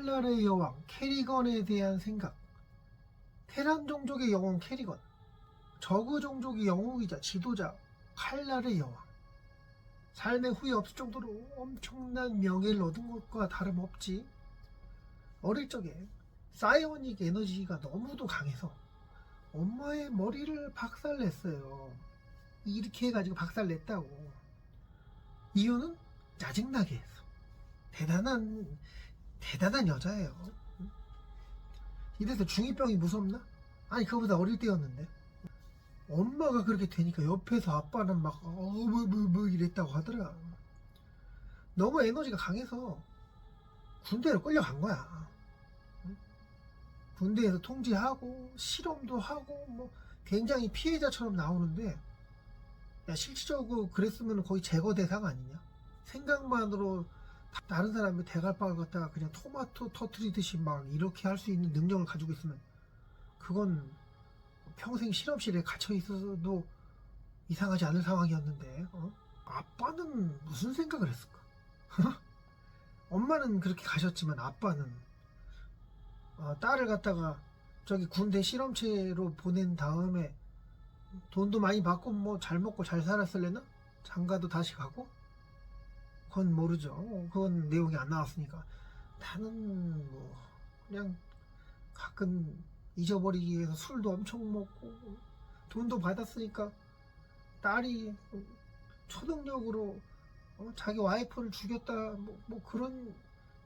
칼날의 여왕 캐리건에 대한 생각. 테란 종족의 영웅 캐리건, 저그 종족의 영웅이자 지도자 칼날의 여왕. 삶의 후회 없을 정도로 엄청난 명예를 얻은 것과 다름없지. 어릴 적에 사이오닉 에너지가 너무도 강해서 엄마의 머리를 박살냈어요. 이렇게 해가지고 박살냈다고. 이유는 짜증나게 했어. 대단한 여자예요. 이래서 중2병이 무섭나? 아니, 그거보다 어릴 때였는데. 엄마가 그렇게 되니까 옆에서 아빠는 막 이랬다고 하더라. 너무 에너지가 강해서 군대로 끌려간 거야. 군대에서 통제하고 실험도 하고 뭐 굉장히 피해자처럼 나오는데, 야, 실질적으로 그랬으면 거의 제거 대상 아니냐? 생각만으로 다른 사람의 대갈박을 갖다가 그냥 토마토 터트리듯이 막 이렇게 할 수 있는 능력을 가지고 있으면 그건 평생 실험실에 갇혀 있어도 이상하지 않을 상황이었는데, 아빠는 무슨 생각을 했을까? 엄마는 그렇게 가셨지만 아빠는 딸을 갖다가 저기 군대 실험체로 보낸 다음에 돈도 많이 받고 뭐 잘 먹고 잘 살았을래나? 장가도 다시 가고? 그건 모르죠. 그건 내용이 안 나왔으니까. 나는 뭐 그냥 가끔 잊어버리기 위해서 술도 엄청 먹고 돈도 받았으니까 딸이 초능력으로 자기 와이프를 죽였다 뭐 그런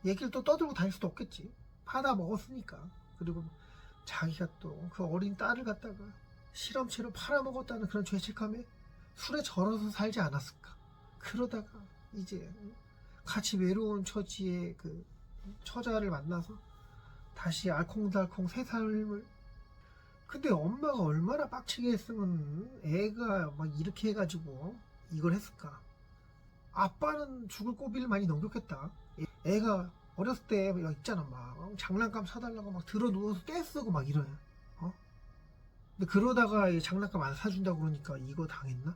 얘기를 또 떠들고 다닐 수도 없겠지. 받아 먹었으니까. 그리고 자기가 또 그 어린 딸을 갖다가 실험체로 팔아먹었다는 그런 죄책감에 술에 절어서 살지 않았을까. 그러다가 이제 같이 외로운 처지의 그 처자를 만나서 다시 알콩달콩 새 삶을. 근데 엄마가 얼마나 빡치게 했으면 애가 막 이렇게 해가지고 이걸 했을까. 아빠는 죽을 고비를 많이 넘겼겠다. 애가 어렸을 때 있잖아, 막 장난감 사달라고 막 들어 누워서 떼쓰고 막 이래. 근데 그러다가 장난감 안 사준다고 그러니까 이거 당했나?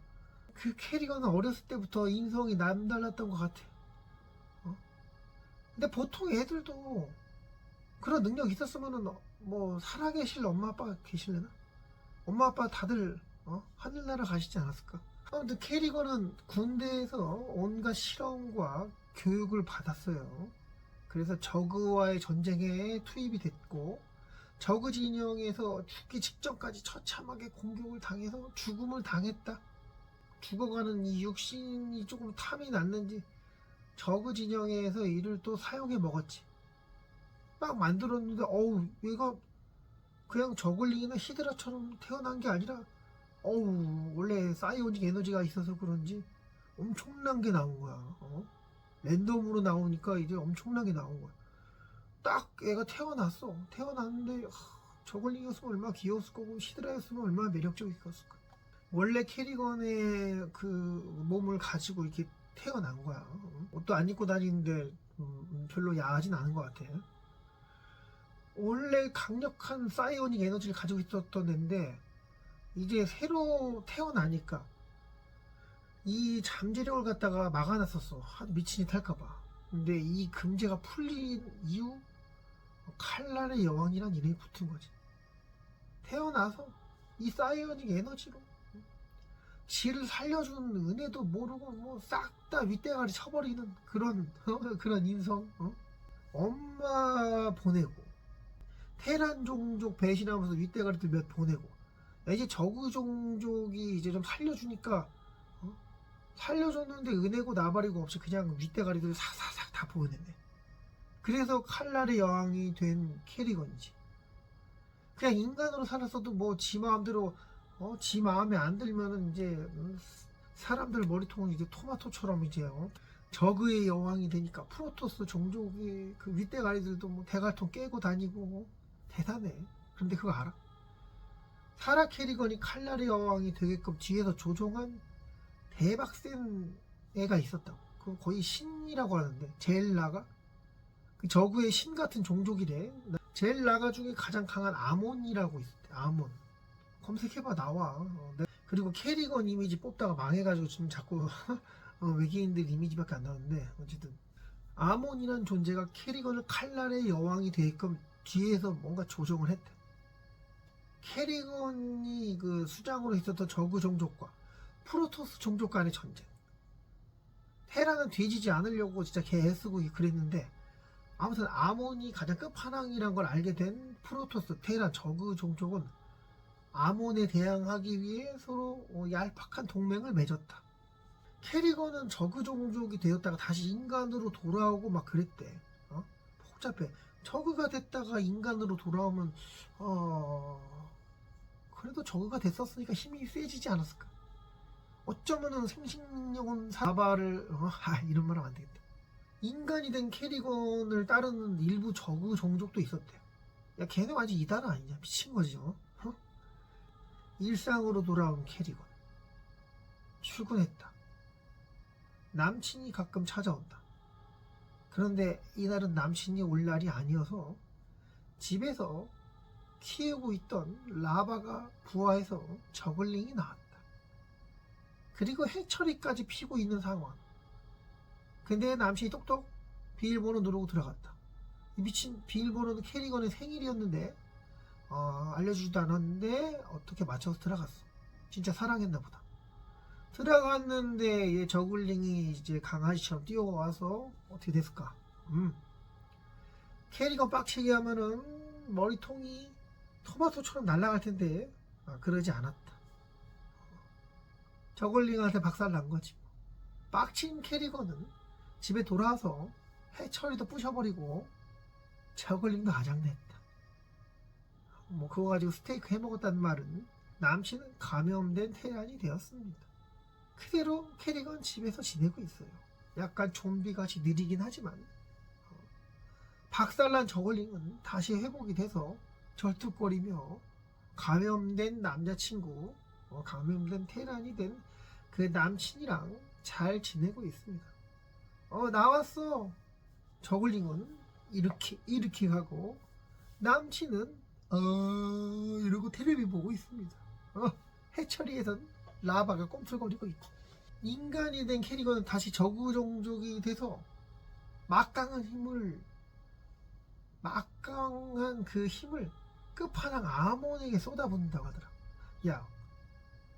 그 캐리건은 어렸을 때부터 인성이 남달랐던 것 같아. 근데 보통 애들도 그런 능력 있었으면은 뭐 살아계실 엄마 아빠가 계실래나? 엄마 아빠 다들 하늘나라 가시지 않았을까? 아무튼 캐리건은 군대에서 온갖 실험과 교육을 받았어요. 그래서 저그와의 전쟁에 투입이 됐고, 저그 진영에서 죽기 직전까지 처참하게 공격을 당해서 죽음을 당했다. 죽어가는 이 육신이 조금 탐이 났는지 저그 진영에서 이를 또 사용해 먹었지. 막 만들었는데 얘가 그냥 저글링이나 히드라처럼 태어난 게 아니라 원래 사이오닉 에너지가 있어서 그런지 엄청난 게 나온 거야. 랜덤으로 나오니까 이제 엄청난 게 나온 거야. 딱 애가 태어났어. 태어났는데 저글링이었으면 얼마나 귀여웠을 거고 히드라였으면 얼마나 매력적이었을까. 원래 캐리건의 그 몸을 가지고 이렇게 태어난 거야. 옷도 안 입고 다니는데 별로 야하진 않은 것 같아. 원래 강력한 사이오닉 에너지를 가지고 있었던 애인데 이제 새로 태어나니까 이 잠재력을 갖다가 막아놨었어. 미친 짓 할까봐. 근데 이 금제가 풀린 이후 칼날의 여왕이란 이름이 붙은 거지. 태어나서 이 사이오닉 에너지로 지를 살려준 은혜도 모르고 뭐 싹 다 윗대가리 쳐버리는 그런 그런 인성. 엄마 보내고 테란 종족 배신하면서 윗대가리도 몇 보내고, 이제 저그 종족이 이제 좀 살려주니까 살려줬는데 은혜고 나발이고 없이 그냥 윗대가리들 사사삭 다 보내네. 그래서 칼날의 여왕이 된 캐리건이지. 그냥 인간으로 살았어도 뭐 지 마음대로 지 마음에 안 들면은 이제 사람들 머리통은 이제 토마토처럼 이제 저그의 여왕이 되니까 프로토스 종족의 그 윗대가리들도 뭐 대갈통 깨고 다니고 대단해. 그런데 그거 알아? 사라 캐리건이 칼날의 여왕이 되게끔 뒤에서 조종한 대박 센 애가 있었다고. 그 거의 신이라고 하는데, 젤라가 그 저그의 신 같은 종족이래. 젤라가 중에 가장 강한 아몬이라고 있대. 아몬 검색해봐, 나와. 그리고 캐리건 이미지 뽑다가 망해가지고 지금 자꾸 외계인들 이미지밖에 안 나오는데, 어쨌든 아몬이란 존재가 캐리건을 칼날의 여왕이 되게끔 뒤에서 뭔가 조종을 했대. 캐리건이 그 수장으로 있었던 저그 종족과 프로토스 종족 간의 전쟁. 테라는 뒤지지 않으려고 진짜 개 애쓰고 그랬는데, 아무튼 아몬이 가장 끝판왕이란 걸 알게 된 프로토스, 테라, 저그 종족은 아몬에 대항하기 위해 서로 얄팍한 동맹을 맺었다. 캐리건은 저그 종족이 되었다가 다시 인간으로 돌아오고 막 그랬대. 복잡해. 저그가 됐다가 인간으로 돌아오면 그래도 저그가 됐었으니까 힘이 세지지 않았을까. 어쩌면은 생식력은 사바를 이런 말 하면 안 되겠다. 인간이 된 캐리건을 따르는 일부 저그 종족도 있었대요. 야, 걔네 완전 이단 아니냐. 미친 거지. 일상으로 돌아온 캐리건. 출근했다. 남친이 가끔 찾아온다. 그런데 이날은 남친이 올 날이 아니어서 집에서 키우고 있던 라바가 부화해서 저글링이 나왔다. 그리고 해처리까지 피고 있는 상황. 근데 남친이 똑똑 비밀번호 누르고 들어갔다. 이 미친 비밀번호는 캐리건의 생일이었는데 알려주지도 않았는데 어떻게 맞춰서 들어갔어. 진짜 사랑했나 보다. 들어갔는데 얘 저글링이 이제 강아지처럼 뛰어와서 어떻게 됐을까? 캐리건 빡치게 하면은 머리통이 토마토처럼 날아갈 텐데 그러지 않았다. 저글링한테 박살 난 거지. 빡친 캐리건은 집에 돌아와서 해처리도 부셔버리고 저글링도 아작냈다. 뭐 그거 가지고 스테이크 해먹었다는 말은 남친은 감염된 태란이 되었습니다. 그대로 캐리건 집에서 지내고 있어요. 약간 좀비같이 느리긴 하지만 박살난 저글링은 다시 회복이 돼서 절뚝거리며 감염된 남자친구, 감염된 테란이 된 그 남친이랑 잘 지내고 있습니다. 나왔어. 저글링은 이렇게 하고 남친은 이러고 텔레비 보고 있습니다. 해처리에선 라바가 꼼틀거리고 있고, 인간이 된 캐리건은 다시 저그 종족이 돼서 막강한 그 힘을 끝판왕 아몬에게 쏟아붓는다고 하더라. 야,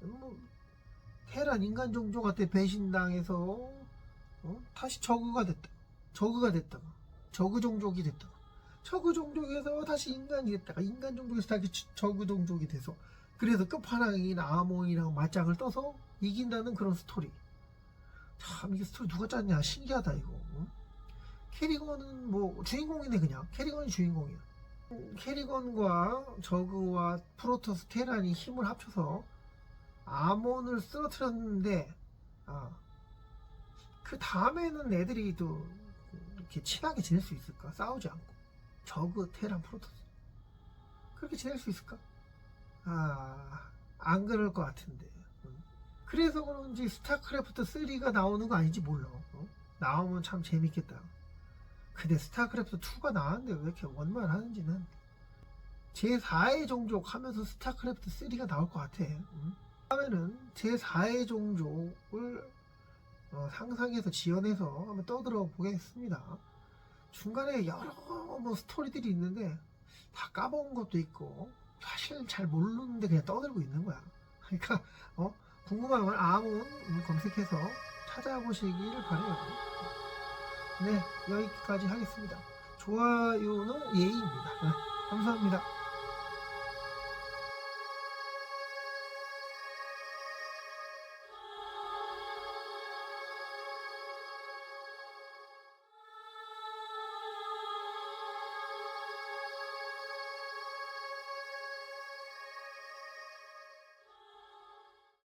뭐 테란 인간 종족한테 배신당해서 다시 저그가 됐다가 저그 종족이 됐다가 저그 종족에서 다시 인간이 됐다가 인간 종족에서 다시 저그 종족이 돼서, 그래서 끝판왕인 아몬이랑 맞짱을 떠서 이긴다는 그런 스토리. 참 이게 스토리 누가 짰냐, 신기하다 이거. 캐리건은 뭐 주인공이네. 그냥 캐리건이 주인공이야. 캐리건과 저그와 프로토스, 테란이 힘을 합쳐서 아몬을 쓰러뜨렸는데 그 다음에는 애들이 또 이렇게 친하게 지낼 수 있을까? 싸우지 않고. 저그, 테란, 프로토스 그렇게 지낼 수 있을까? 안 그럴 것 같은데. 그래서 그런지 스타크래프트 3가 나오는 거 아닌지 몰라. 나오면 참 재밌겠다. 근데 스타크래프트 2가 나왔는데 왜 이렇게 원만 하는지는. 제4의 종족 하면서 스타크래프트 3가 나올 것 같아. 다음에는 제4의 종족을 상상해서 지어내서 한번 떠들어 보겠습니다. 중간에 여러 뭐 스토리들이 있는데 다 까먹은 것도 있고 사실 잘 모르는데 그냥 떠들고 있는 거야. 그러니까 궁금하면 아몬 검색해서 찾아보시기를 바래요. 네, 여기까지 하겠습니다. 좋아요는 예의입니다. 감사합니다.